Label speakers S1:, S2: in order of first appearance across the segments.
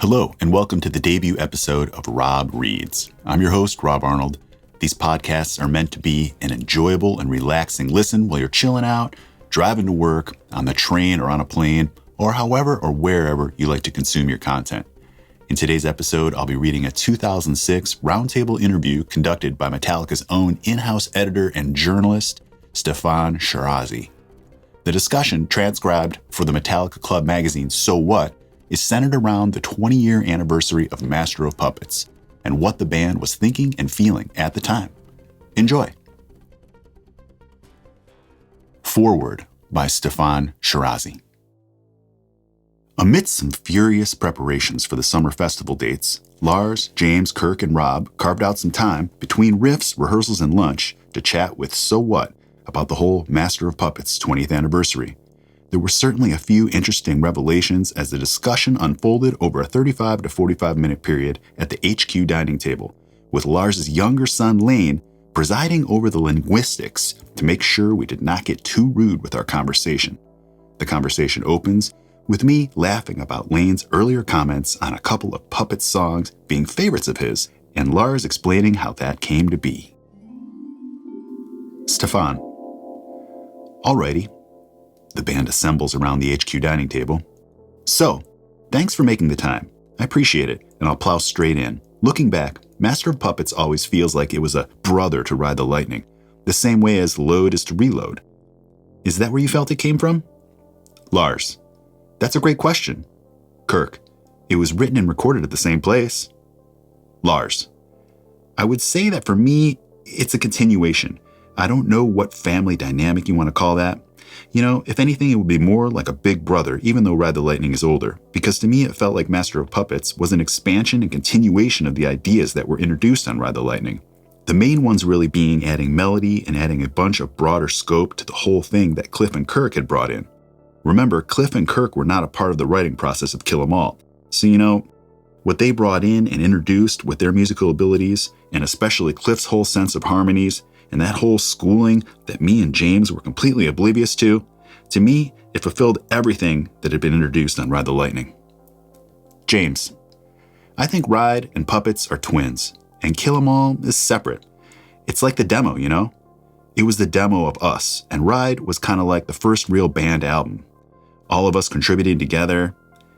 S1: Hello, and welcome to the debut episode of Rob Reads. I'm your host, Rob Arnold. These podcasts are meant to be an enjoyable and relaxing listen while you're chilling out, driving to work, on the train or on a plane, or however or wherever you like to consume your content. In today's episode, I'll be reading a 2006 roundtable interview conducted by Metallica's own in-house editor and journalist, Steffan Chirazi. The discussion, transcribed for the Metallica Club magazine So What, is centered around the 20-year anniversary of Master of Puppets and what the band was thinking and feeling at the time. Enjoy. Foreword by Steffan Chirazi. Amidst some furious preparations for the summer festival dates, Lars, James, Kirk, and Rob carved out some time between riffs, rehearsals, and lunch to chat with So What about the whole Master of Puppets 20th anniversary. There were certainly a few interesting revelations as the discussion unfolded over a 35 to 45 minute period at the HQ dining table, with Lars's younger son Lane presiding over the linguistics to make sure we did not get too rude with our conversation. The conversation opens with me laughing about Lane's earlier comments on a couple of Puppet songs being favorites of his, and Lars explaining how that came to be. Steffan. Alrighty. The band assembles around the HQ dining table. So, thanks for making the time. I appreciate it, and I'll plow straight in. Looking back, Master of Puppets always feels like it was a brother to Ride the Lightning, the same way as Load is to Reload. Is that where you felt it came from? Lars. That's a great question. Kirk. It was written and recorded at the same place. Lars. I would say that for me, it's a continuation. I don't know what family dynamic you want to call that. You know, if anything, it would be more like a big brother, even though Ride the Lightning is older, because to me it felt like Master of Puppets was an expansion and continuation of the ideas that were introduced on Ride the Lightning. The main ones really being adding melody and adding a bunch of broader scope to the whole thing that Cliff and Kirk had brought in. Remember, Cliff and Kirk were not a part of the writing process of Kill 'Em All, so you know, what they brought in and introduced with their musical abilities, and especially Cliff's whole sense of harmonies, and that whole schooling that me and James were completely oblivious to me, it fulfilled everything that had been introduced on Ride the Lightning. James. I think Ride and Puppets are twins, and Kill 'Em All is separate. It's like the demo, you know? It was the demo of us, and Ride was kind of like the first real band album. All of us contributing together,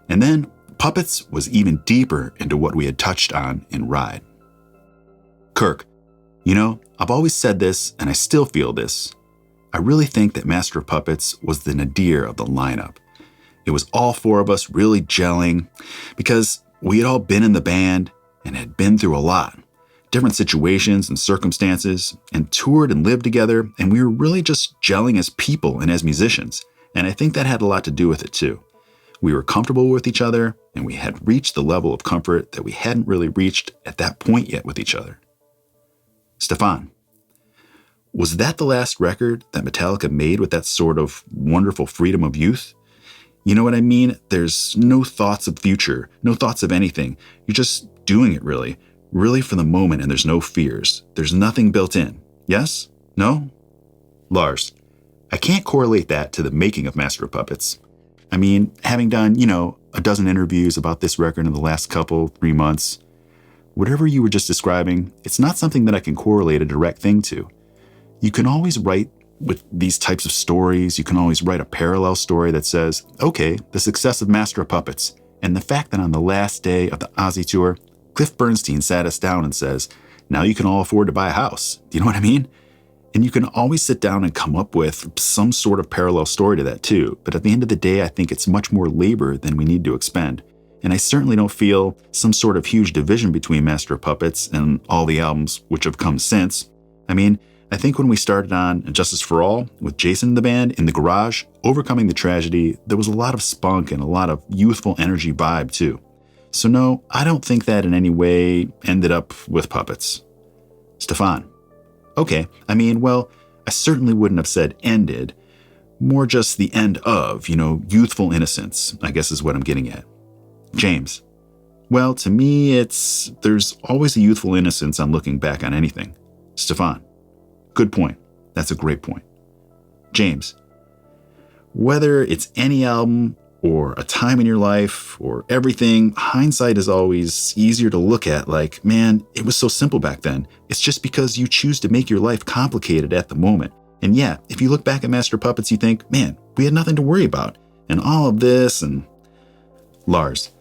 S1: and then Puppets was even deeper into what we had touched on in Ride. Kirk. You know, I've always said this, and I still feel this. I really think that Master of Puppets was the nadir of the lineup. It was all four of us really gelling, because we had all been in the band and had been through a lot. Different situations and circumstances, and toured and lived together, and we were really just gelling as people and as musicians, and I think that had a lot to do with it too. We were comfortable with each other, and we had reached the level of comfort that we hadn't really reached at that point yet with each other. Steffan. Was that the last record that Metallica made with that sort of wonderful freedom of youth? You know what I mean? There's no thoughts of future, no thoughts of anything. You're just doing it really for the moment, and there's no fears. There's nothing built in. Yes? No? Lars. I can't correlate that to the making of Master of Puppets. I mean, having done, a dozen interviews about this record in the last 3 months, whatever you were just describing, it's not something that I can correlate a direct thing to. You can always write with these types of stories, you can always write a parallel story that says, okay, the success of Master of Puppets, and the fact that on the last day of the Ozzy tour, Cliff Bernstein sat us down and says, now you can all afford to buy a house. Do you know what I mean? And you can always sit down and come up with some sort of parallel story to that too. But at the end of the day, I think it's much more labor than we need to expend. And I certainly don't feel some sort of huge division between Master of Puppets and all the albums which have come since. I mean, I think when we started on Justice for All with Jason in the band in the garage, overcoming the tragedy, there was a lot of spunk and a lot of youthful energy vibe too. So no, I don't think that in any way ended up with Puppets. Steffan. Okay, I mean, well, I certainly wouldn't have said ended. More just the end of, youthful innocence, I guess is what I'm getting at. James. Well, to me, there's always a youthful innocence on looking back on anything. Steffan. Good point. That's a great point. James. Whether it's any album or a time in your life or everything, hindsight is always easier to look at like, man, it was so simple back then. It's just because you choose to make your life complicated at the moment. And yeah, if you look back at Master of Puppets, you think, man, we had nothing to worry about. And all of this and Lars.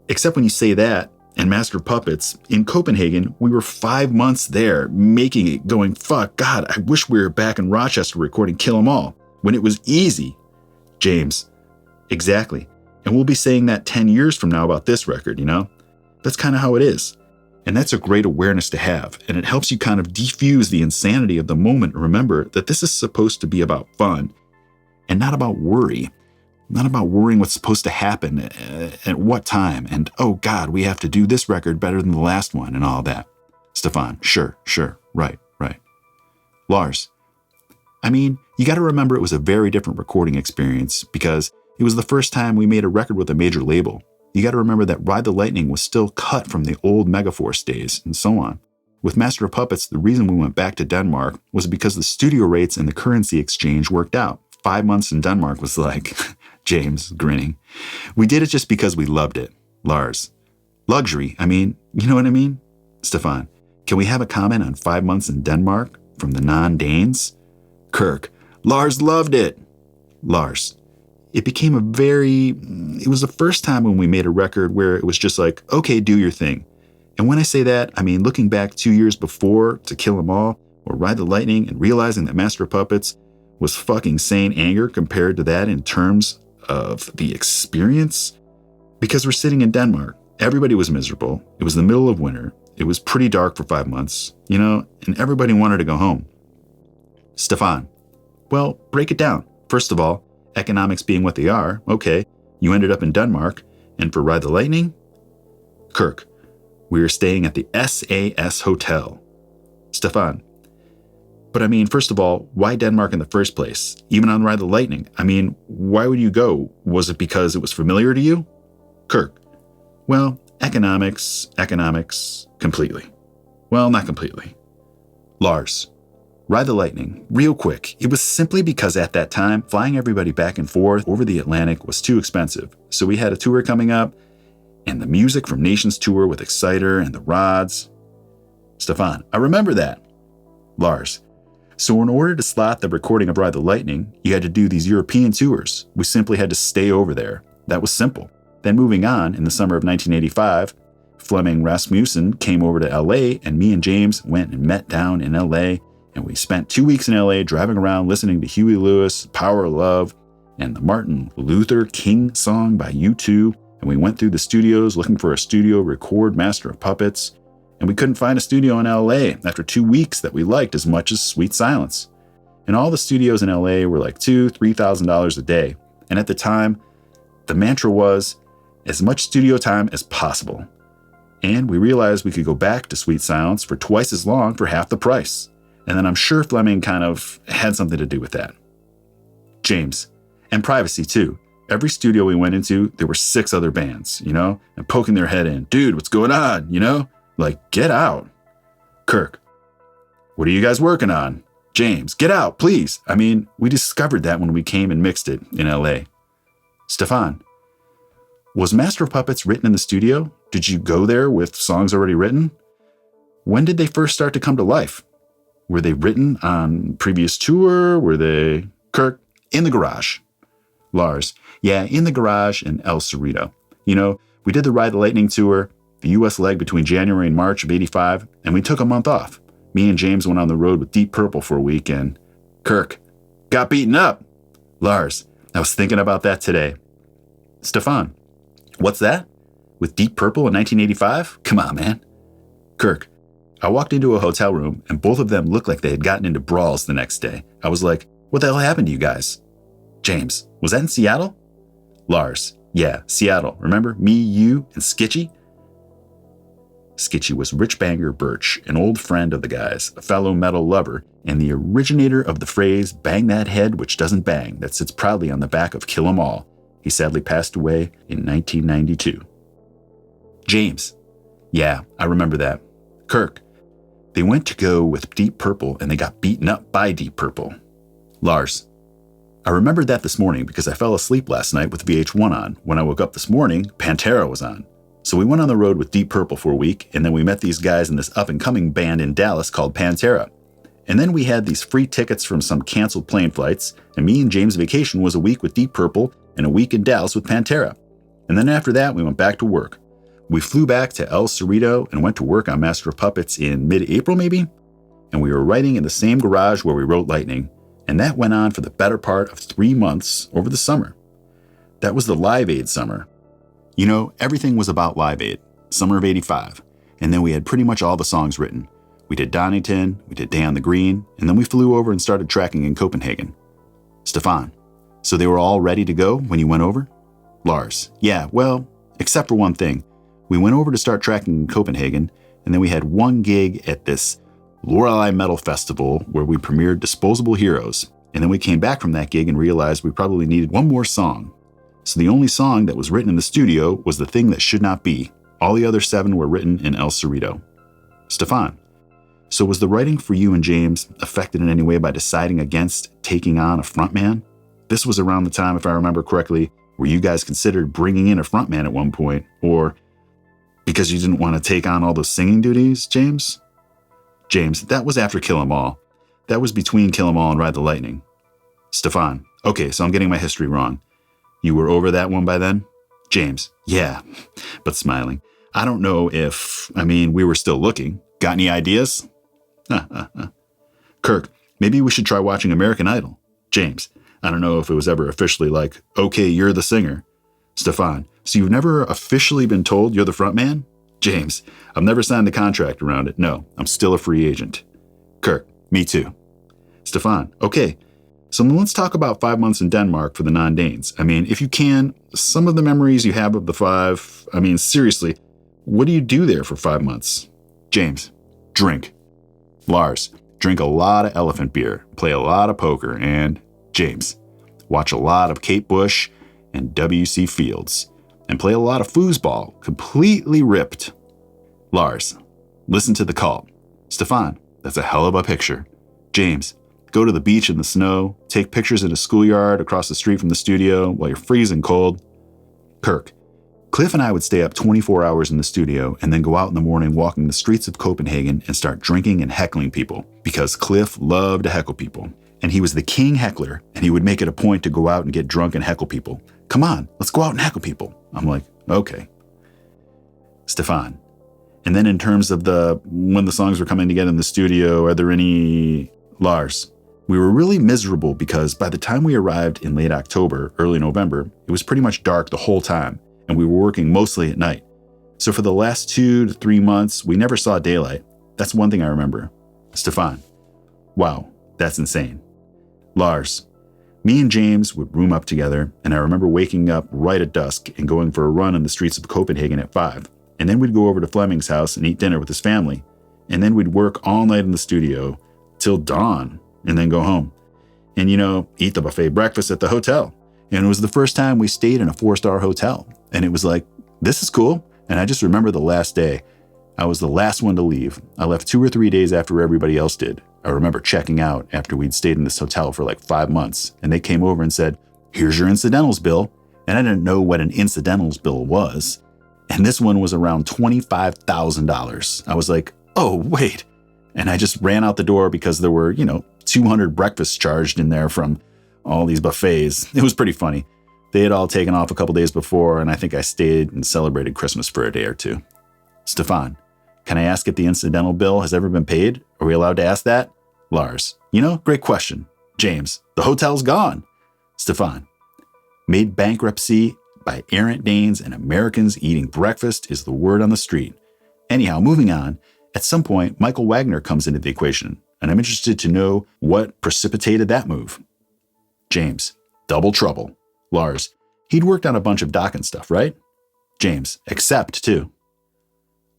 S1: Except when you say that, and Master of Puppets, in Copenhagen, we were 5 months there, making it, going, fuck, God, I wish we were back in Rochester recording Kill 'Em All, when it was easy. James. Exactly. And we'll be saying that 10 years from now about this record, you know? That's kind of how it is. And that's a great awareness to have. And it helps you kind of defuse the insanity of the moment and remember that this is supposed to be about fun and not about worry. Not about worrying what's supposed to happen at what time. And, oh God, we have to do this record better than the last one and all that. Steffan, sure, right. Lars, I mean, you got to remember it was a very different recording experience because it was the first time we made a record with a major label. You got to remember that Ride the Lightning was still cut from the old Megaforce days and so on. With Master of Puppets, the reason we went back to Denmark was because the studio rates and the currency exchange worked out. 5 months in Denmark was like, James, grinning. We did it just because we loved it. Lars, luxury, I mean, you know what I mean? Steffan, can we have a comment on 5 months in Denmark from the non-Danes? Kirk, Lars loved it. Lars, it was the first time when we made a record where it was just like, okay, do your thing. And when I say that, I mean, looking back 2 years before to Kill 'Em All or Ride the Lightning and realizing that Master of Puppets was fucking sane anger compared to that in terms of the experience. Because we're sitting in Denmark. Everybody was miserable. It was the middle of winter. It was pretty dark for 5 months, you know, and everybody wanted to go home. Steffan, well, break it down. First of all, economics being what they are, okay, you ended up in Denmark, and for Ride the Lightning? Kirk, we were staying at the SAS Hotel. Steffan, but I mean, first of all, why Denmark in the first place? Even on Ride the Lightning, I mean, why would you go? Was it because it was familiar to you? Kirk, well, economics, completely. Well, not completely. Lars, Ride the Lightning, real quick. It was simply because at that time, flying everybody back and forth over the Atlantic was too expensive. So we had a tour coming up, and the music from Nations Tour with Exciter and the Rods. Steffan, I remember that. Lars, so in order to slot the recording of Ride the Lightning, you had to do these European tours. We simply had to stay over there. That was simple. Then moving on, in the summer of 1985, Flemming Rasmussen came over to LA, and me and James went and met down in LA. And we spent 2 weeks in LA driving around listening to Huey Lewis, Power of Love, and the Martin Luther King song by U2. And we went through the studios looking for a studio record Master of Puppets. And we couldn't find a studio in LA after 2 weeks that we liked as much as Sweet Silence. And all the studios in LA were like $2,000-$3,000 a day. And at the time, the mantra was as much studio time as possible. And we realized we could go back to Sweet Silence for twice as long for half the price. And then I'm sure Flemming kind of had something to do with that. James, and privacy too. Every studio we went into, there were 6 other bands, you know, and poking their head in. Dude, what's going on? You know, like, get out. Kirk, what are you guys working on? James, get out, please. I mean, we discovered that when we came and mixed it in LA. Steffan, was Master of Puppets written in the studio? Did you go there with songs already written? When did they first start to come to life? Were they written on previous tour? Were they... Kirk, in the garage. Lars, yeah, in the garage in El Cerrito. You know, we did the Ride the Lightning tour, the US leg between January and March of 85, and we took a month off. Me and James went on the road with Deep Purple for a week, and Kirk, got beaten up. Lars, I was thinking about that today. Steffan, what's that? With Deep Purple in 1985? Come on, man. Kirk, I walked into a hotel room, and both of them looked like they had gotten into brawls the next day. I was like, what the hell happened to you guys? James, was that in Seattle? Lars, yeah, Seattle. Remember? Me, you, and Skitchy? Skitchy was Rich Banger Birch, an old friend of the guys, a fellow metal lover, and the originator of the phrase, bang that head which doesn't bang, that sits proudly on the back of Kill 'Em All. He sadly passed away in 1992. James, yeah, I remember that. Kirk, they went to go with Deep Purple and they got beaten up by Deep Purple. Lars, I remembered that this morning because I fell asleep last night with VH1 on. When I woke up this morning, Pantera was on. So we went on the road with Deep Purple for a week, and then we met these guys in this up-and-coming band in Dallas called Pantera. And then we had these free tickets from some canceled plane flights, and me and James' vacation was a week with Deep Purple and a week in Dallas with Pantera. And then after that, we went back to work. We flew back to El Cerrito and went to work on Master of Puppets in mid-April maybe, and we were writing in the same garage where we wrote Lightning, and that went on for the better part of 3 months over the summer. That was the Live Aid summer. You know, everything was about Live Aid, summer of '85, and then we had pretty much all the songs written. We did Donington, we did Day on the Green, and then we flew over and started tracking in Copenhagen. Steffan, so they were all ready to go when you went over? Lars, yeah, well, except for one thing. We went over to start tracking in Copenhagen, and then we had one gig at this Lorelei Metal Festival where we premiered Disposable Heroes, and then we came back from that gig and realized we probably needed one more song. So the only song that was written in the studio was The Thing That Should Not Be. All the other 7 were written in El Cerrito. Steffan, so was the writing for you and James affected in any way by deciding against taking on a frontman? This was around the time, if I remember correctly, where you guys considered bringing in a frontman at one point, or because you didn't want to take on all those singing duties, James? James, that was after Kill 'Em All. That was between Kill 'Em All and Ride the Lightning. Steffan, okay, so I'm getting my history wrong. You were over that one by then? James, yeah, but smiling. I don't know if, we were still looking. Got any ideas? Kirk, maybe we should try watching American Idol. James, I don't know if it was ever officially like, okay, you're the singer. Steffan, so you've never officially been told you're the front man? James, I've never signed the contract around it. No, I'm still a free agent. Kirk, me too. Steffan, okay, so let's talk about 5 months in Denmark for the non-Danes. If you can, some of the memories you have of the 5, seriously, what do you do there for 5 months? James, drink. Lars, drink a lot of elephant beer, play a lot of poker, and James, watch a lot of Kate Bush and W.C. Fields, and play a lot of foosball, completely ripped. Lars, listen to The Cult. Steffan, that's a hell of a picture. James, go to the beach in the snow, take pictures in a schoolyard across the street from the studio while you're freezing cold. Kirk, Cliff and I would stay up 24 hours in the studio and then go out in the morning walking the streets of Copenhagen and start drinking and heckling people, because Cliff loved to heckle people. And he was the king heckler, and he would make it a point to go out and get drunk and heckle people. Come on, let's go out and heckle people. I'm like, okay. Steffan, and then in terms of when the songs were coming together in the studio, are there any... Lars, we were really miserable because by the time we arrived in late October, early November, it was pretty much dark the whole time, and we were working mostly at night. So for the last 2 to 3 months, we never saw daylight. That's one thing I remember. Steffan, wow, that's insane. Lars, me and James would room up together, and I remember waking up right at dusk and going for a run in the streets of Copenhagen at 5. And then we'd go over to Fleming's house and eat dinner with his family. And then we'd work all night in the studio till dawn and then go home. And, eat the buffet breakfast at the hotel. And it was the first time we stayed in a 4-star hotel. And it was like, this is cool. And I just remember the last day. I was the last one to leave. I left 2 or 3 days after everybody else did. I remember checking out after we'd stayed in this hotel for like 5 months. And they came over and said, here's your incidentals bill. And I didn't know what an incidentals bill was. And this one was around $25,000. I was like, oh, wait. And I just ran out the door because there were, 200 breakfasts charged in there from all these buffets. It was pretty funny. They had all taken off a couple days before, and I think I stayed and celebrated Christmas for a day or 2. Steffan, can I ask if the incidental bill has ever been paid? Are we allowed to ask that? Lars, great question. James, the hotel's gone. Steffan, made bankruptcy by errant Danes and Americans eating breakfast is the word on the street. Anyhow, moving on, at some point, Michael Wagner comes into the equation, and I'm interested to know what precipitated that move. James, double trouble. Lars, he'd worked on a bunch of Dokken stuff, right? James, except too.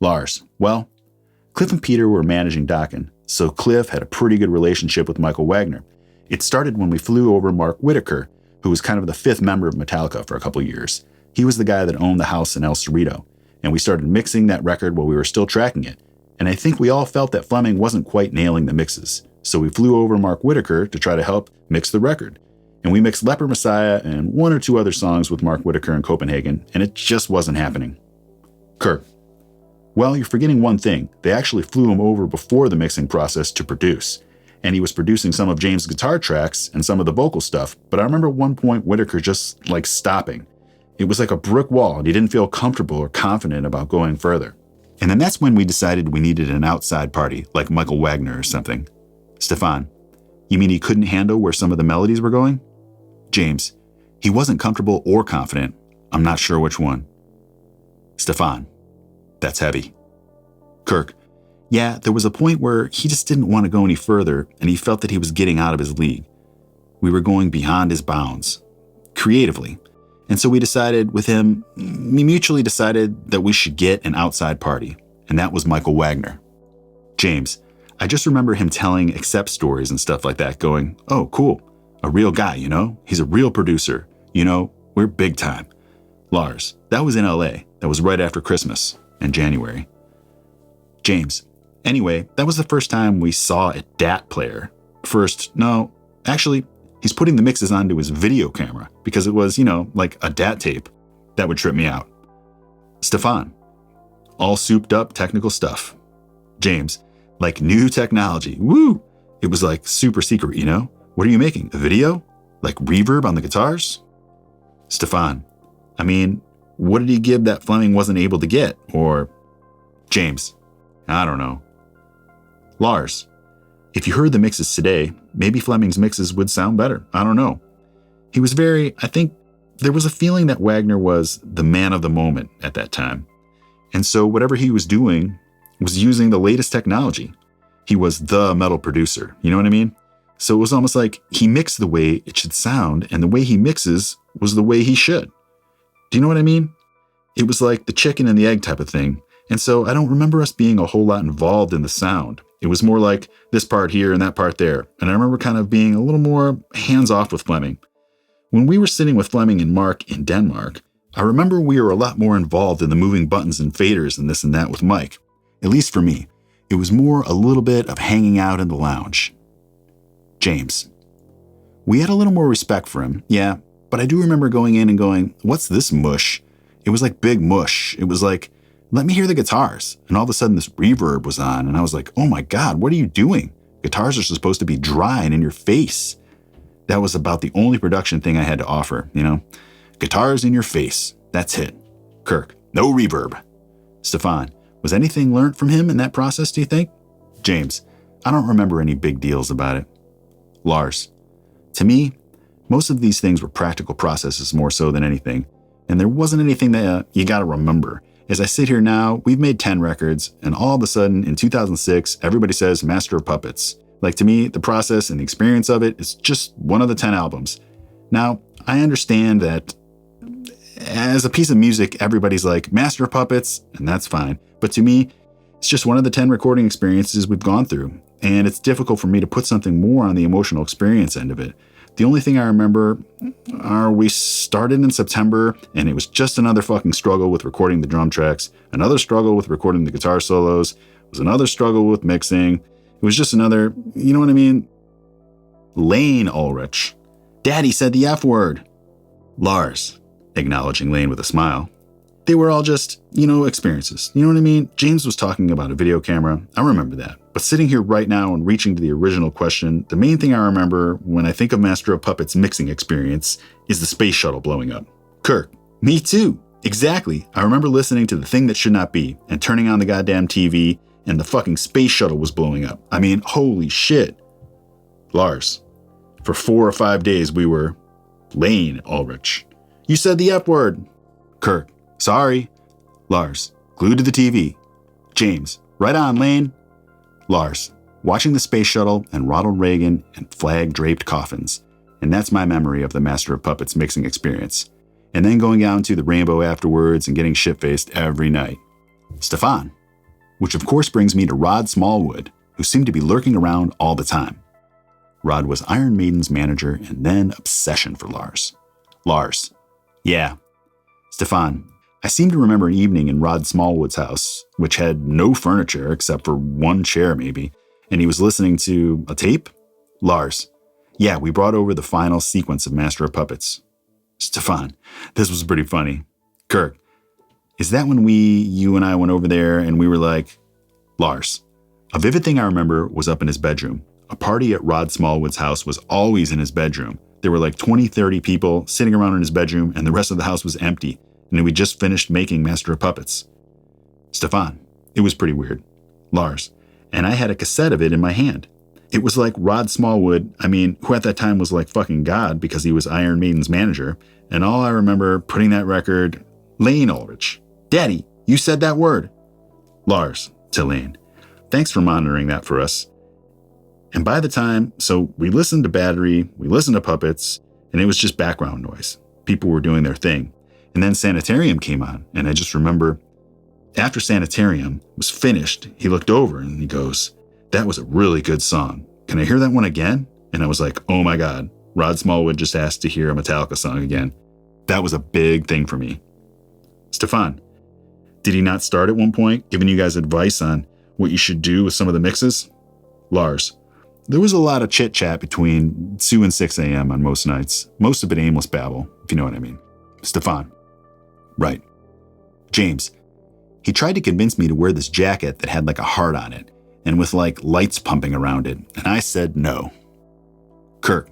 S1: Lars, well, Cliff and Peter were managing Dokken, so Cliff had a pretty good relationship with Michael Wagner. It started when we flew over Mark Whitaker, who was kind of the 5th member of Metallica for a couple years. He was the guy that owned the house in El Cerrito, and we started mixing that record while we were still tracking it. And I think we all felt that Fleming wasn't quite nailing the mixes, so we flew over Mark Whitaker to try to help mix the record. and we mixed Leper Messiah and one or two other songs with Mark Whitaker in Copenhagen, and it just wasn't happening. Kirk: well, you're forgetting one thing. They actually flew him over before the mixing process to produce, and he was producing some of James' guitar tracks and some of the vocal stuff, but I remember at one point Whitaker just stopping. It was like a brick wall, and he didn't feel comfortable or confident about going further. And then that's when we decided we needed an outside party, like Michael Wagner or something. Steffan: you mean he couldn't handle where some of the melodies were going? James: he wasn't comfortable or confident. I'm not sure which one. Steffan: that's heavy. Kirk: yeah, there was a point where he just didn't want to go any further, and he felt that he was getting out of his league. We were going beyond his bounds, creatively. And so we mutually decided that we should get an outside party, and that was Michael Wagner. James: I just remember him telling Accept stories and stuff like that, going, oh, cool, a real guy, he's a real producer, we're big time. Lars: that was in LA. That was right after Christmas in January. James: anyway, that was the first time we saw a DAT player. He's putting the mixes onto his video camera because it was, like a DAT tape. That would trip me out. Steffan: all souped up technical stuff. James: like new technology. Woo! It was like super secret, What are you making? A video? Like reverb on the guitars? Steffan: I mean, what did he give that Fleming wasn't able to get? Or James: I don't know. Lars: if you heard the mixes today, maybe Fleming's mixes would sound better. I don't know. He was I think there was a feeling that Wagner was the man of the moment at that time. And so whatever he was doing was using the latest technology. He was the metal producer. You know what I mean? So it was almost like he mixed the way it should sound, and the way he mixes was the way he should. Do you know what I mean? It was like the chicken and the egg type of thing. And so I don't remember us being a whole lot involved in the sound. It was more like this part here and that part there. And I remember kind of being a little more hands-off with Fleming. When we were sitting with Fleming and Mark in Denmark, I remember we were a lot more involved in the moving buttons and faders and this and that with Mike. At least for me. It was more a little bit of hanging out in the lounge. James: we had a little more respect for him, yeah, but I do remember going in and going, what's this mush? It was like big mush. It was like, let me hear the guitars. And all of a sudden this reverb was on, and I was like, oh my God, what are you doing? Guitars are supposed to be dry and in your face. That was about the only production thing I had to offer, Guitars in your face. That's it. Kirk: no reverb. Steffan: was anything learned from him in that process, do you think? James: I don't remember any big deals about it. Lars: to me, most of these things were practical processes more so than anything. And there wasn't anything that you got to remember. As I sit here now, we've made 10 records, and all of a sudden, in 2006, everybody says Master of Puppets. Like, to me, the process and the experience of it is just one of the 10 albums. Now, I understand that as a piece of music, everybody's like, Master of Puppets, and that's fine. But to me, it's just one of the 10 recording experiences we've gone through, and it's difficult for me to put something more on the emotional experience end of it. The only thing I remember are we started in September, and it was just another fucking struggle with recording the drum tracks, another struggle with recording the guitar solos, it was another struggle with mixing. It was just another, you know what I mean? Lane Ulrich: Daddy said the F word. Lars, acknowledging Lane with a smile: they were all just, experiences. You know what I mean? James was talking about a video camera. I remember that. But sitting here right now and reaching to the original question, the main thing I remember when I think of Master of Puppets' mixing experience is the space shuttle blowing up. Kirk: me too. Exactly. I remember listening to The Thing That Should Not Be and turning on the goddamn TV, and the fucking space shuttle was blowing up. I mean, holy shit. Lars: for 4 or 5 days we were... Lane Ulrich: you said the F word. Kirk: sorry. Lars: glued to the TV. James: right on, Lane. Lars: watching the space shuttle and Ronald Reagan and flag-draped coffins. And that's my memory of the Master of Puppets mixing experience. And then going down to the Rainbow afterwards and getting shit-faced every night. Steffan: which of course brings me to Rod Smallwood, who seemed to be lurking around all the time. Rod was Iron Maiden's manager and then obsession for Lars. Lars: yeah. Steffan: I seem to remember an evening in Rod Smallwood's house, which had no furniture except for one chair maybe, and he was listening to a tape? Lars: Yeah, we brought over the final sequence of Master of Puppets. Steffan, this was pretty funny. Kirk, is that when you and I went over there and we were like, Lars, a vivid thing I remember was up in his bedroom. A party at Rod Smallwood's house was always in his bedroom. There were like 20, 30 people sitting around in his bedroom and the rest of the house was empty. And we just finished making Master of Puppets. Steffan, it was pretty weird. Lars, and I had a cassette of it in my hand. It was like Rod Smallwood, who at that time was like fucking God because he was Iron Maiden's manager. And all I remember putting that record, Lane Ulrich. Daddy, you said that word. Lars, to Lane, thanks for monitoring that for us. And by the time, so we listened to Battery, we listened to Puppets, and it was just background noise. People were doing their thing. And then Sanitarium came on, and I just remember after Sanitarium was finished, he looked over and he goes, that was a really good song. Can I hear that one again? And I was like, oh my God, Rod Smallwood just asked to hear a Metallica song again. That was a big thing for me. Steffan, did he not start at one point giving you guys advice on what you should do with some of the mixes? Lars, there was a lot of chit chat between 2 and 6 a.m. on most nights. Most of it aimless babble, if you know what I mean. Steffan, right. James, he tried to convince me to wear this jacket that had like a heart on it and with like lights pumping around it, and I said no. Kirk,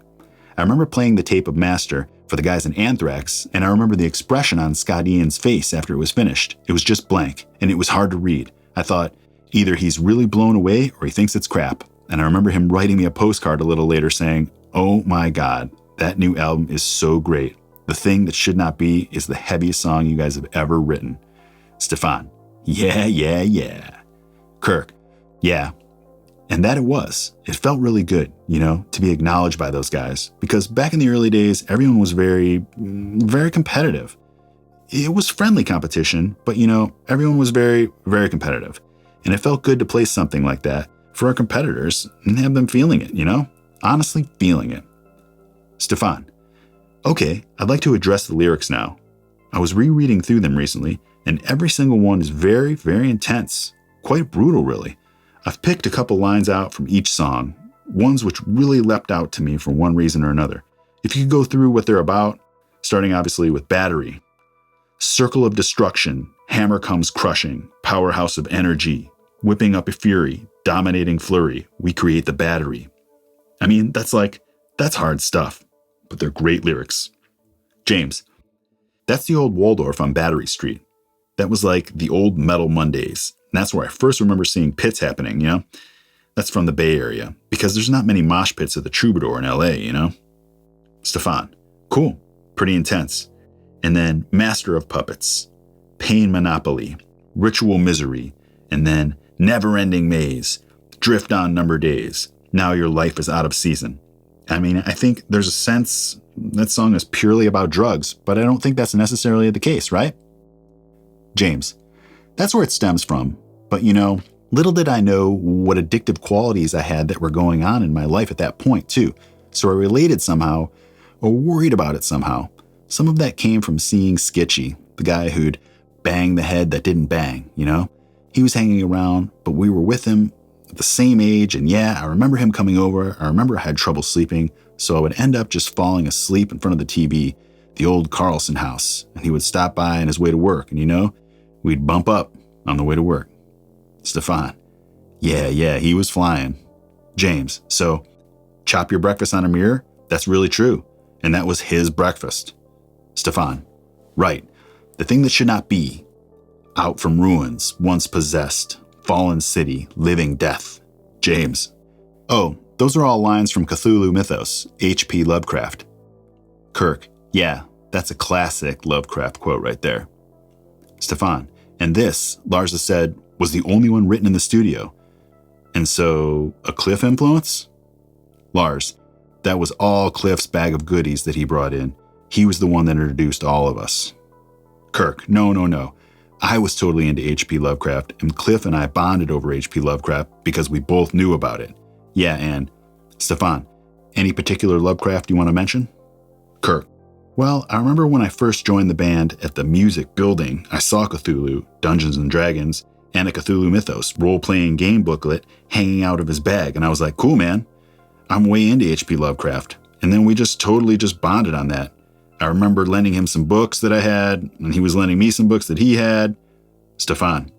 S1: I remember playing the tape of Master for the guys in Anthrax, and I remember the expression on Scott Ian's face after it was finished. It was just blank, and it was hard to read. I thought, either he's really blown away or he thinks it's crap. And I remember him writing me a postcard a little later saying, oh my God, that new album is so great. The thing that should not be is the heaviest song you guys have ever written. Steffan, yeah. Kirk, yeah. And that it was. It felt really good, to be acknowledged by those guys. Because back in the early days, everyone was very, very competitive. It was friendly competition, but everyone was very, very competitive. And it felt good to play something like that for our competitors and have them feeling it, honestly feeling it. Steffan, okay, I'd like to address the lyrics now. I was rereading through them recently, and every single one is very, very intense. Quite brutal, really. I've picked a couple lines out from each song, ones which really leapt out to me for one reason or another. If you could go through what they're about, starting obviously with Battery. Circle of destruction, hammer comes crushing, powerhouse of energy, whipping up a fury, dominating flurry, we create the battery. That's hard stuff, but they're great lyrics. James, that's the old Waldorf on Battery Street. That was like the old Metal Mondays. And that's where I first remember seeing pits happening, That's from the Bay Area, because there's not many mosh pits at the Troubadour in LA, Steffan, cool, pretty intense. And then Master of Puppets, Pain Monopoly, Ritual Misery, and then Never-Ending Maze, Drift on Number Days, Now Your Life is Out of Season. I think there's a sense that song is purely about drugs, but I don't think that's necessarily the case, right? James, that's where it stems from. But little did I know what addictive qualities I had that were going on in my life at that point too. So I related somehow, or worried about it somehow. Some of that came from seeing Skitchy, the guy who'd bang the head that didn't bang, He was hanging around, but we were with him at the same age, and yeah, I remember him coming over. I remember I had trouble sleeping, so I would end up just falling asleep in front of the TV, the old Carlson house, and he would stop by on his way to work, and we'd bump up on the way to work. Steffan, yeah, he was flying. James, so chop your breakfast on a mirror? That's really true, and that was his breakfast. Steffan, right, the thing that should not be. Out from ruins, once possessed, fallen city, living death. James, oh, those are all lines from Cthulhu Mythos, H.P. Lovecraft. Kirk, yeah, that's a classic Lovecraft quote right there. Steffan, and this, Lars has said, was the only one written in the studio. And so, a Cliff influence? Lars, that was all Cliff's bag of goodies that he brought in. He was the one that introduced all of us. Kirk, no. I was totally into H.P. Lovecraft, and Cliff and I bonded over H.P. Lovecraft because we both knew about it. Yeah, and Steffan, any particular Lovecraft you want to mention? Kirk, well, I remember when I first joined the band at the music building, I saw Cthulhu, Dungeons & Dragons, and a Cthulhu Mythos role-playing game booklet hanging out of his bag, and I was like, cool, man. I'm way into H.P. Lovecraft. And then we just totally just bonded on that. I remember lending him some books that I had, and he was lending me some books that he had. Steffan,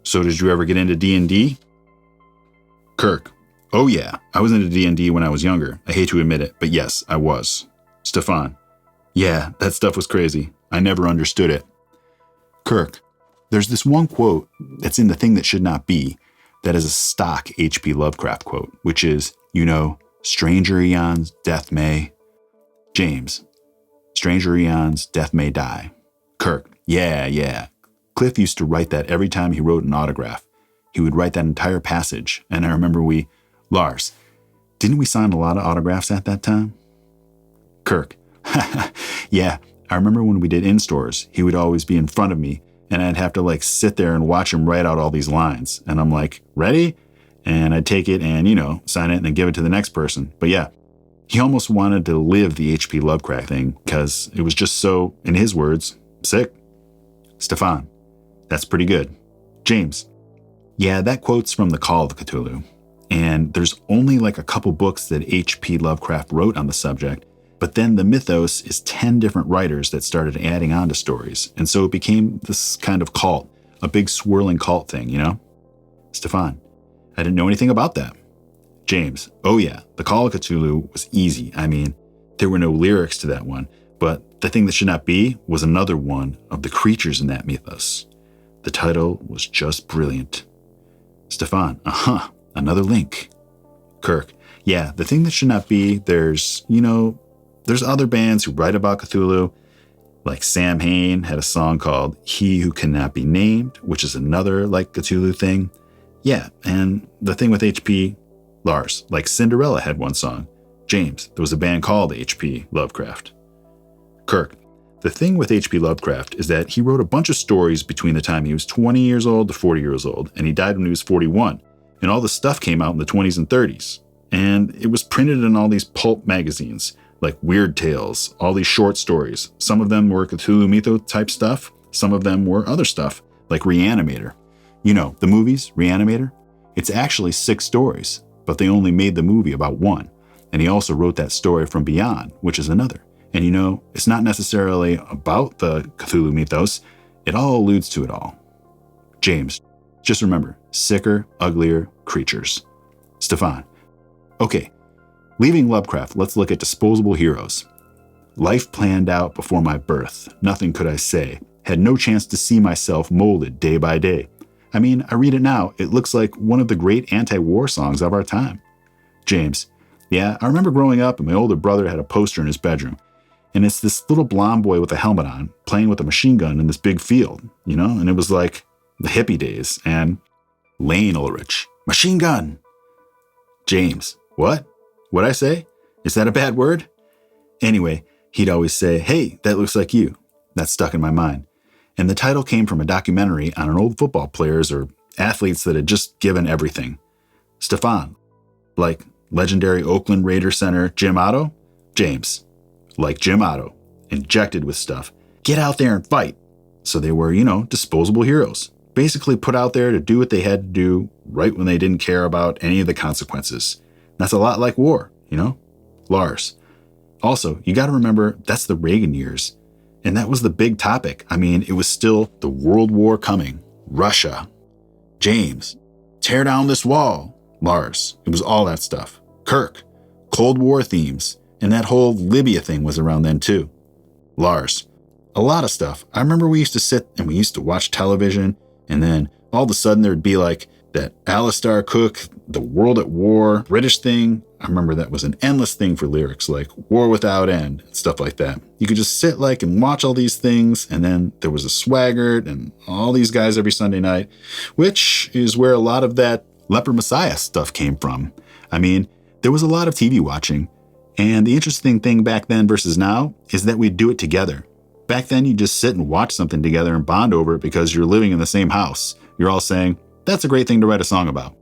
S1: so did you ever get into D&D? Kirk, oh yeah, I was into D&D when I was younger. I hate to admit it, but yes, I was. Steffan, yeah, that stuff was crazy. I never understood it. Kirk, there's this one quote that's in The Thing That Should Not Be that is a stock H.P. Lovecraft quote, which is, stranger eons, death may. James, stranger eons, death may die. Kirk, yeah. Cliff used to write that every time he wrote an autograph. He would write that entire passage, and I remember Lars, didn't we sign a lot of autographs at that time? Kirk, yeah, I remember when we did in-stores, he would always be in front of me, and I'd have to sit there and watch him write out all these lines. And I'm like, ready? And I'd take it and, sign it and then give it to the next person. But yeah, he almost wanted to live the H.P. Lovecraft thing because it was just so, in his words, sick. Steffan, that's pretty good. James, yeah, that quote's from The Call of Cthulhu. And there's only a couple books that H.P. Lovecraft wrote on the subject. But then the mythos is 10 different writers that started adding on to stories. And so it became this kind of cult, a big swirling cult thing, Steffan, I didn't know anything about that. James, oh yeah, The Call of Cthulhu was easy. I mean, there were no lyrics to that one, but The Thing That Should Not Be was another one of the creatures in that mythos. The title was just brilliant. Steffan, another link. Kirk, yeah, The Thing That Should Not Be, there's other bands who write about Cthulhu, like Sam Hain had a song called He Who Cannot Be Named, which is another Cthulhu thing. Yeah, and the thing with H.P. Lars, Cinderella had one song. James, there was a band called H.P. Lovecraft. Kirk, the thing with H.P. Lovecraft is that he wrote a bunch of stories between the time he was 20 years old to 40 years old, and he died when he was 41, and all the stuff came out in the 20s and 30s. And it was printed in all these pulp magazines, like Weird Tales, all these short stories. Some of them were Cthulhu Mythos type stuff. Some of them were other stuff, like Reanimator. The movies, Reanimator? It's actually 6 stories, but they only made the movie about 1. And he also wrote that story from Beyond, which is another. And it's not necessarily about the Cthulhu Mythos. It all alludes to it all. James, just remember, sicker, uglier creatures. Steffan, okay. Leaving Lovecraft, let's look at disposable heroes. Life planned out before my birth, nothing could I say, had no chance to see myself molded day by day. I mean, I read it now, it looks like one of the great anti-war songs of our time. James, yeah, I remember growing up and my older brother had a poster in his bedroom. And it's this little blonde boy with a helmet on, playing with a machine gun in this big field, and it was like the hippie days. And Lane Ulrich, machine gun. James, what? What'd I say? Is that a bad word? Anyway, he'd always say, hey, that looks like you. That stuck in my mind. And the title came from a documentary on an old football players or athletes that had just given everything. Steffan, like legendary Oakland Raiders center Jim Otto? James, like Jim Otto, injected with stuff. Get out there and fight. So they were, disposable heroes. Basically put out there to do what they had to do right when they didn't care about any of the consequences. That's a lot like war, Lars. Also, you got to remember, that's the Reagan years. And that was the big topic. I mean, it was still the World War coming. Russia. James, tear down this wall. Lars, it was all that stuff. Kirk, Cold War themes. And that whole Libya thing was around then too. Lars, a lot of stuff. I remember we used to sit and we used to watch television, and then all of a sudden there'd be that Alistair Cook, the World at War, British thing. I remember that was an endless thing for lyrics, like War Without End, stuff like that. You could just sit and watch all these things, and then there was a Swaggart and all these guys every Sunday night, which is where a lot of that Leper Messiah stuff came from. I mean, there was a lot of TV watching, and the interesting thing back then versus now is that we'd do it together. Back then, you just sit and watch something together and bond over it because you're living in the same house. You're all saying, that's a great thing to write a song about.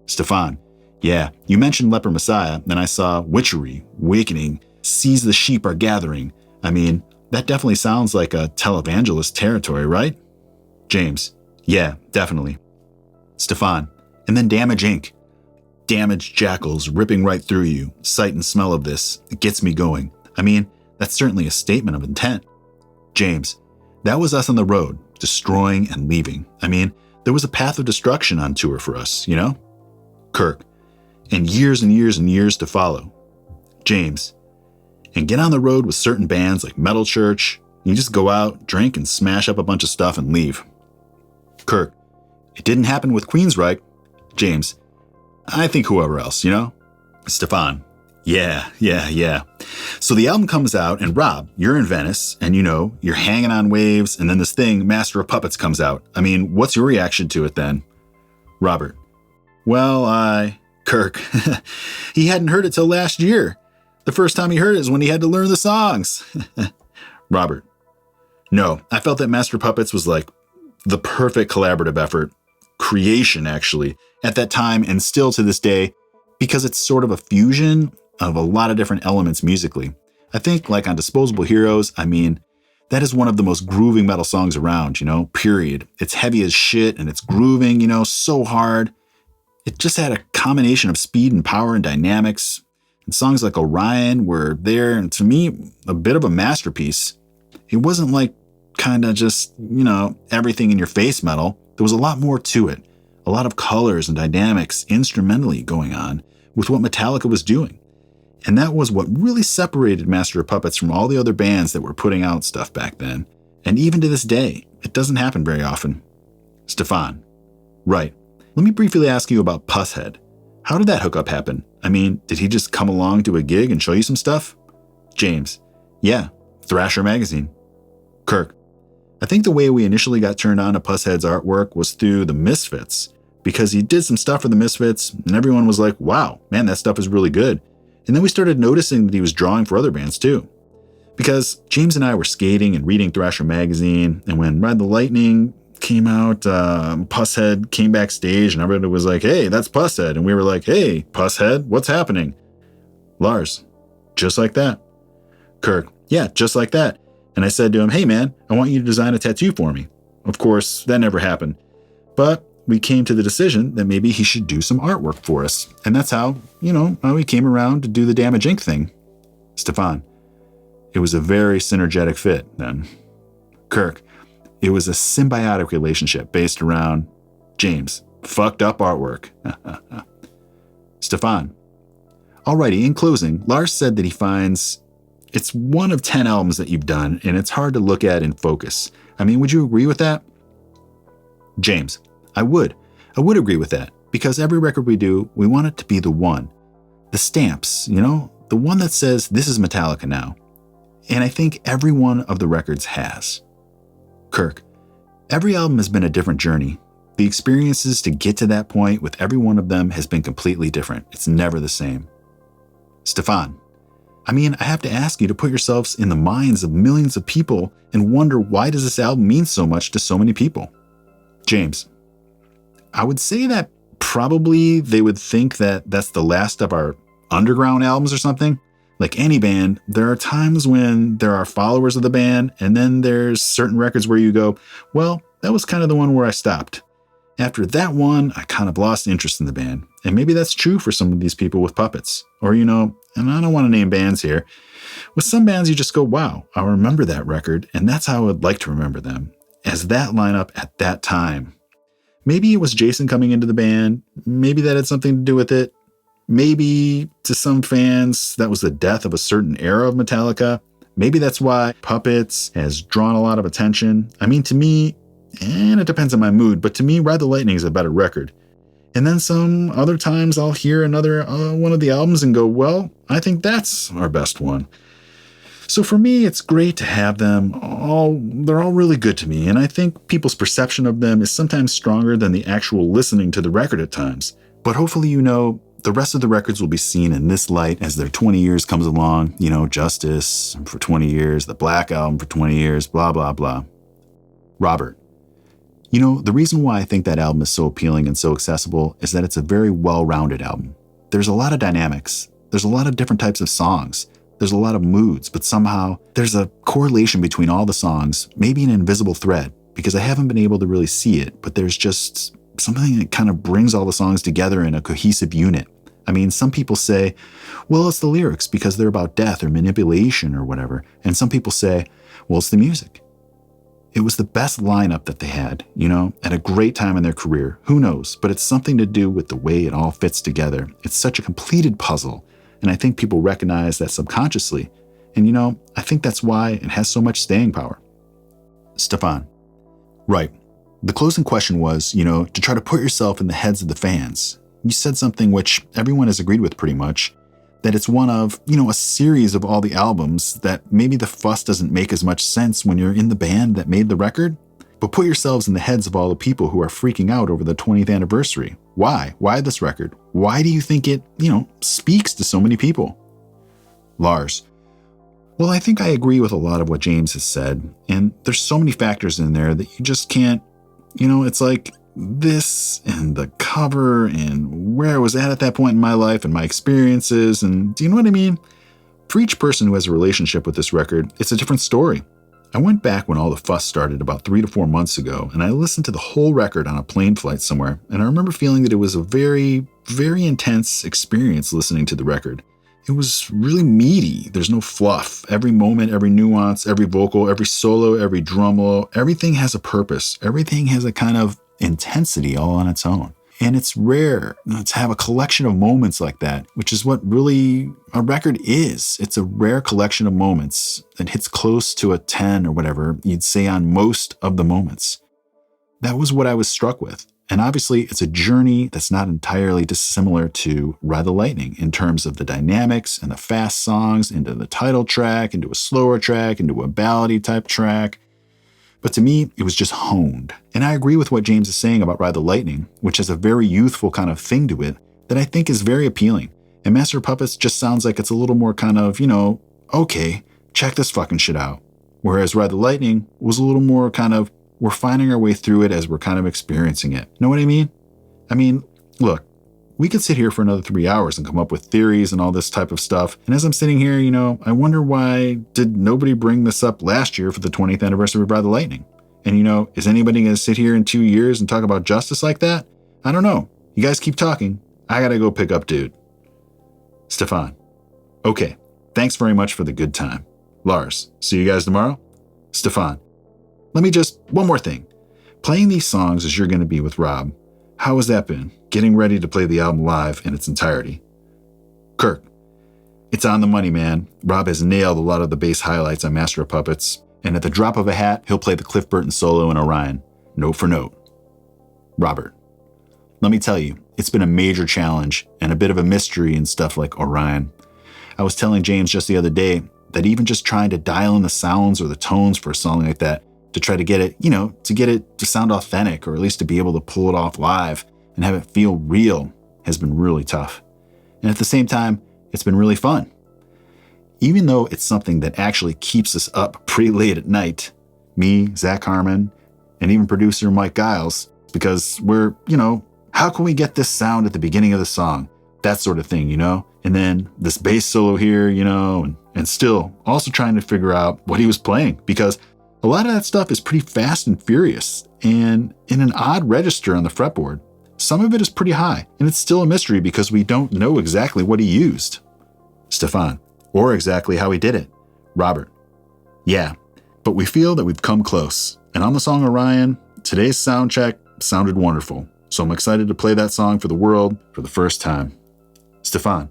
S1: Steffan, yeah, you mentioned Leper Messiah, and I saw Witchery, Awakening, Sees the Sheep Are Gathering. I mean, that definitely sounds like a televangelist territory, right? James, yeah, definitely. Steffan, and then Damage Inc. damaged jackals ripping right through you. Sight and smell of this, it gets me going. I mean, that's certainly a statement of intent. James, that was us on the road, destroying and leaving. I mean, there was a path of destruction on tour for us, you know? Kirk, and years and years and years to follow. James, and get on the road with certain bands like Metal Church. You just go out, drink, and smash up a bunch of stuff and leave. Kirk, it didn't happen with Queensryche. James, I think whoever else, you know? Steffan, yeah. So the album comes out, and Rob, you're in Venice, and you know, you're hanging on waves, and then this thing, Master of Puppets, comes out. I mean, what's your reaction to it then? Robert, well, Kirk, he hadn't heard it till last year. The first time he heard it is when he had to learn the songs. Robert, no, I felt that Master of Puppets was like the perfect collaborative effort, creation actually, at that time and still to this day, because it's sort of a fusion of a lot of different elements musically. I think like on Disposable Heroes, I mean, that is one of the most grooving metal songs around, you know, period. It's heavy as shit and it's grooving, you know, so hard. It just had a combination of speed and power and dynamics. And songs like Orion were there, and to me, a bit of a masterpiece. It wasn't like kind of just, you know, everything in your face metal. There was a lot more to it. A lot of colors and dynamics instrumentally going on with what Metallica was doing. And that was what really separated Master of Puppets from all the other bands that were putting out stuff back then. And even to this day, it doesn't happen very often. Steffan, right. Let me briefly ask you about Pusshead. How did that hookup happen? I mean, did he just come along to a gig and show you some stuff? James, yeah, Thrasher magazine. Kirk, I think the way we initially got turned on to Pusshead's artwork was through the Misfits, because he did some stuff for the Misfits and everyone was like, wow, man, that stuff is really good. And then we started noticing that he was drawing for other bands too. Because James and I were skating and reading Thrasher magazine, and when Ride the Lightning came out, Pusshead came backstage and everybody was like, hey, that's Pusshead. And we were like, hey, Pusshead, what's happening? Lars, just like that. Kirk, yeah, just like that. And I said to him, hey man, I want you to design a tattoo for me. Of course, that never happened. But we came to the decision that maybe he should do some artwork for us. And that's how, how he came around to do the Damage Inc. thing. Steffan, it was a very synergetic fit then. Kirk, it was a symbiotic relationship based around James, fucked up artwork. Steffan, alrighty, in closing, Lars said that he finds it's one of 10 albums that you've done, and it's hard to look at in focus. I mean, would you agree with that? James, I would agree with that, because every record we do, we want it to be the one. The stamps, the one that says, this is Metallica now. And I think every one of the records has. Kirk, every album has been a different journey. The experiences to get to that point with every one of them has been completely different. It's never the same. Steffan, I mean, I have to ask you to put yourselves in the minds of millions of people and wonder, why does this album mean so much to so many people? James, I would say that probably they would think that that's the last of our underground albums or something. Like any band, there are times when there are followers of the band, and then there's certain records where you go, well, that was kind of the one where I stopped. After that one, I kind of lost interest in the band. And maybe that's true for some of these people with puppets. Or, and I don't want to name bands here. With some bands, you just go, wow, I'll remember that record, and that's how I would like to remember them, as that lineup at that time. Maybe it was Jason coming into the band. Maybe that had something to do with it. Maybe to some fans, that was the death of a certain era of Metallica. Maybe that's why Puppets has drawn a lot of attention. I mean, to me, and it depends on my mood, but to me, Ride the Lightning is a better record. And then some other times I'll hear another one of the albums and go, well, I think that's our best one. So for me, it's great to have them all. They're all really good to me. And I think people's perception of them is sometimes stronger than the actual listening to the record at times. But hopefully, the rest of the records will be seen in this light as their 20 years comes along. Justice for 20 years, the Black Album for 20 years, blah, blah, blah. Robert, the reason why I think that album is so appealing and so accessible is that it's a very well-rounded album. There's a lot of dynamics. There's a lot of different types of songs. There's a lot of moods, but somehow there's a correlation between all the songs, maybe an invisible thread, because I haven't been able to really see it, but there's just something that kind of brings all the songs together in a cohesive unit. I mean, some people say, well, it's the lyrics because they're about death or manipulation or whatever. And some people say, well, it's the music. It was the best lineup that they had, at a great time in their career. Who knows? But it's something to do with the way it all fits together. It's such a completed puzzle. And I think people recognize that subconsciously. And, I think that's why it has so much staying power. Steffan. Right. The closing question was, to try to put yourself in the heads of the fans. You said something which everyone has agreed with pretty much, that it's one of, a series of all the albums that maybe the fuss doesn't make as much sense when you're in the band that made the record. But put yourselves in the heads of all the people who are freaking out over the 20th anniversary. Why? Why this record? Why do you think it, speaks to so many people? Lars. Well, I think I agree with a lot of what James has said. And there's so many factors in there that you just can't, it's like this and the cover and where I was at that point in my life and my experiences. And do you know what I mean? For each person who has a relationship with this record, it's a different story. I went back when all the fuss started about 3 to 4 months ago, and I listened to the whole record on a plane flight somewhere, and I remember feeling that it was a very, very intense experience listening to the record. It was really meaty. There's no fluff. Every moment, every nuance, every vocal, every solo, every drum roll, everything has a purpose. Everything has a kind of intensity all on its own. And it's rare to have a collection of moments like that, which is what really a record is. It's a rare collection of moments that hits close to a 10 or whatever you'd say on most of the moments. That was what I was struck with. And obviously, it's a journey that's not entirely dissimilar to Ride the Lightning in terms of the dynamics and the fast songs into the title track, into a slower track, into a ballady type track. But to me, it was just honed. And I agree with what James is saying about Ride the Lightning, which has a very youthful kind of thing to it that I think is very appealing. And Master of Puppets just sounds like it's a little more kind of, okay, check this fucking shit out. Whereas Ride the Lightning was a little more kind of, we're finding our way through it as we're kind of experiencing it. Know what I mean? I mean, look, we could sit here for another 3 hours and come up with theories and all this type of stuff. And as I'm sitting here, I wonder why did nobody bring this up last year for the 20th anniversary of Ride the Lightning? And is anybody going to sit here in 2 years and talk about justice like that? I don't know. You guys keep talking. I got to go pick up dude. Steffan. Okay. Thanks very much for the good time. Lars. See you guys tomorrow. Steffan. One more thing. Playing these songs as you're going to be with Rob, how has that been? Getting ready to play the album live in its entirety. Kirk. It's on the money, man. Rob has nailed a lot of the bass highlights on Master of Puppets, and at the drop of a hat, he'll play the Cliff Burton solo in Orion, note for note. Robert. Let me tell you, it's been a major challenge and a bit of a mystery in stuff like Orion. I was telling James just the other day that even just trying to dial in the sounds or the tones for a song like that to try to get it, to get it to sound authentic or at least to be able to pull it off live and have it feel real has been really tough. And at the same time, it's been really fun. Even though it's something that actually keeps us up pretty late at night, me, Zach Harmon, and even producer Mike Giles, because we're, how can we get this sound at the beginning of the song? That sort of thing, And then this bass solo here, and still also trying to figure out what he was playing because a lot of that stuff is pretty fast and furious and in an odd register on the fretboard. Some of it is pretty high, and it's still a mystery because we don't know exactly what he used. Steffan, or exactly how he did it. Robert, yeah, but we feel that we've come close. And on the song Orion, today's sound check sounded wonderful. So I'm excited to play that song for the world for the first time. Steffan,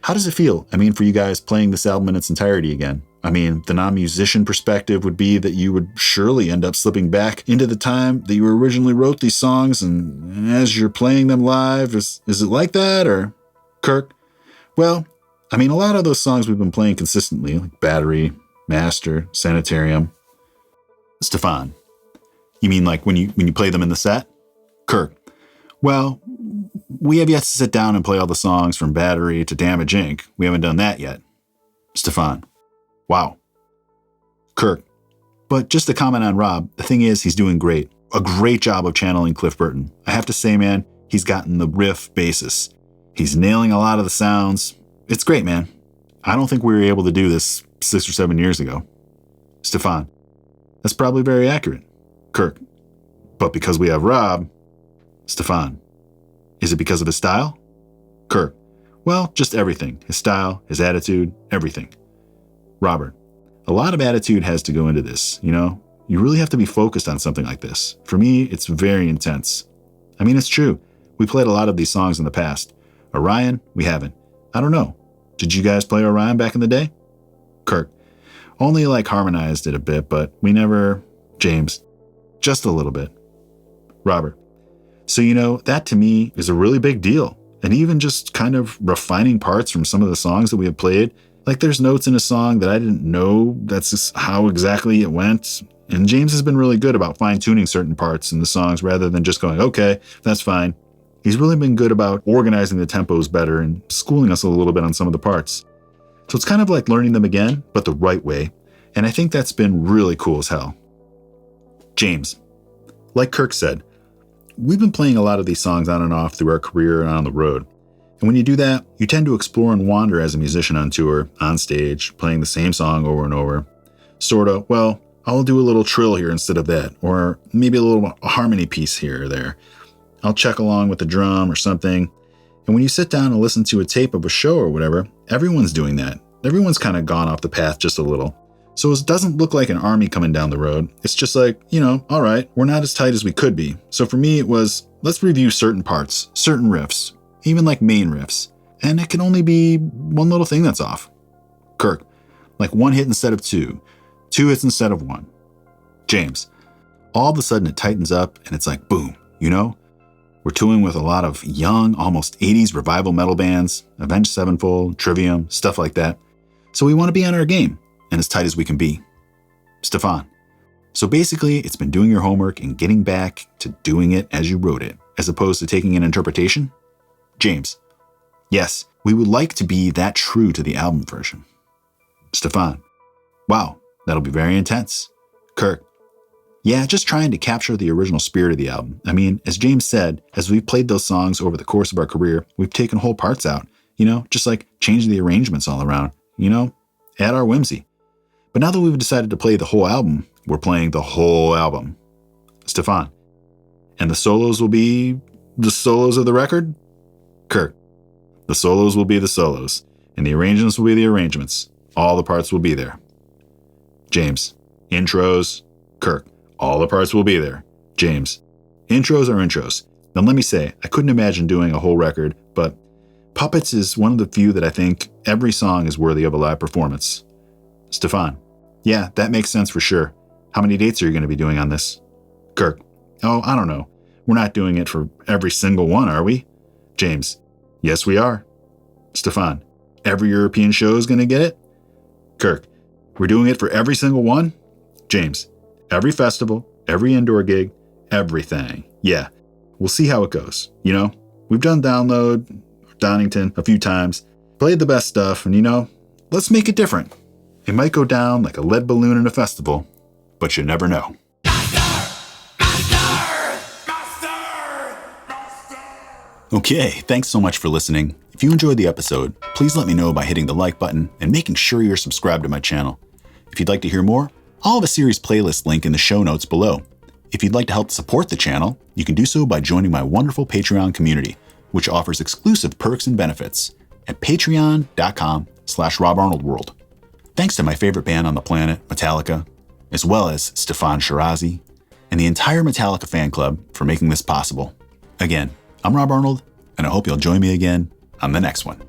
S1: how does it feel? For you guys playing this album in its entirety again? The non-musician perspective would be that you would surely end up slipping back into the time that you originally wrote these songs, and as you're playing them live, is it like that, or? Kirk? Well, a lot of those songs we've been playing consistently, like Battery, Master, Sanitarium. Steffan, you mean like when you play them in the set? Kirk, well, we have yet to sit down and play all the songs from Battery to Damage Inc. We haven't done that yet. Steffan, wow. Kirk, but just to comment on Rob, the thing is he's doing great. A great job of channeling Cliff Burton. I have to say, man, he's gotten the riff basis. He's nailing a lot of the sounds. It's great, man. I don't think we were able to do this 6 or 7 years ago. Steffan, that's probably very accurate. Kirk, but because we have Rob. Steffan, is it because of his style? Kirk, Well, just everything. His style, his attitude, everything. Robert, a lot of attitude has to go into this, you know? You really have to be focused on something like this. For me, it's very intense. I mean, it's true. We played a lot of these songs in the past. Orion, we haven't. I don't know. Did you guys play Orion back in the day? Kirk, only harmonized it a bit, but we never... James, just a little bit. Robert, so that to me is a really big deal. And even just kind of refining parts from some of the songs that we have played. There's notes in a song that I didn't know that's just how exactly it went. And James has been really good about fine-tuning certain parts in the songs rather than just going, okay, that's fine. He's really been good about organizing the tempos better and schooling us a little bit on some of the parts. So it's kind of like learning them again, but the right way. And I think that's been really cool as hell. James, like Kirk said, we've been playing a lot of these songs on and off through our career and on the road. And when you do that, you tend to explore and wander as a musician on tour, on stage, playing the same song over and over. Sort of, well, I'll do a little trill here instead of that, or maybe a little harmony piece here or there. I'll check along with the drum or something. And when you sit down and listen to a tape of a show or whatever, everyone's doing that. Everyone's kind of gone off the path just a little. So it doesn't look like an army coming down the road. It's just all right, we're not as tight as we could be. So for me, it was, let's review certain parts, certain riffs, even main riffs. And it can only be one little thing that's off. Kirk, one hit instead of two hits instead of one. James, all of a sudden it tightens up and it's boom, We're touring with a lot of young, almost 80s revival metal bands, Avenged Sevenfold, Trivium, stuff like that. So we want to be on our game and as tight as we can be. Steffan, so basically it's been doing your homework and getting back to doing it as you wrote it, as opposed to taking an interpretation? James, yes, we would like to be that true to the album version. Steffan, wow, that'll be very intense. Kirk, yeah, just trying to capture the original spirit of the album. I mean, as James said, as we've played those songs over the course of our career, we've taken whole parts out, just changing the arrangements all around, at our whimsy. But now that we've decided to play the whole album, we're playing the whole album. Steffan, and the solos will be the solos of the record? Kirk, the solos will be the solos, and the arrangements will be the arrangements. All the parts will be there. James, intros. Kirk, all the parts will be there. James, intros are intros. Now let me say, I couldn't imagine doing a whole record, but Puppets is one of the few that I think every song is worthy of a live performance. Steffan, yeah, that makes sense for sure. How many dates are you going to be doing on this? Kirk, oh, I don't know. We're not doing it for every single one, are we? James, yes, we are. Steffan, every European show is going to get it? Kirk, we're doing it for every single one? James, every festival, every indoor gig, everything. Yeah, we'll see how it goes. We've done Download, Donington a few times, played the best stuff, and let's make it different. It might go down like a lead balloon in a festival, but you never know. Okay, thanks so much for listening. If you enjoyed the episode, please let me know by hitting the like button and making sure you're subscribed to my channel. If you'd like to hear more, I'll have a series playlist link in the show notes below. If you'd like to help support the channel, you can do so by joining my wonderful Patreon community, which offers exclusive perks and benefits at patreon.com/RobArnoldWorld. Thanks to my favorite band on the planet, Metallica, as well as Steffan Chirazi, and the entire Metallica fan club for making this possible. Again, I'm Rob Arnold, and I hope you'll join me again on the next one.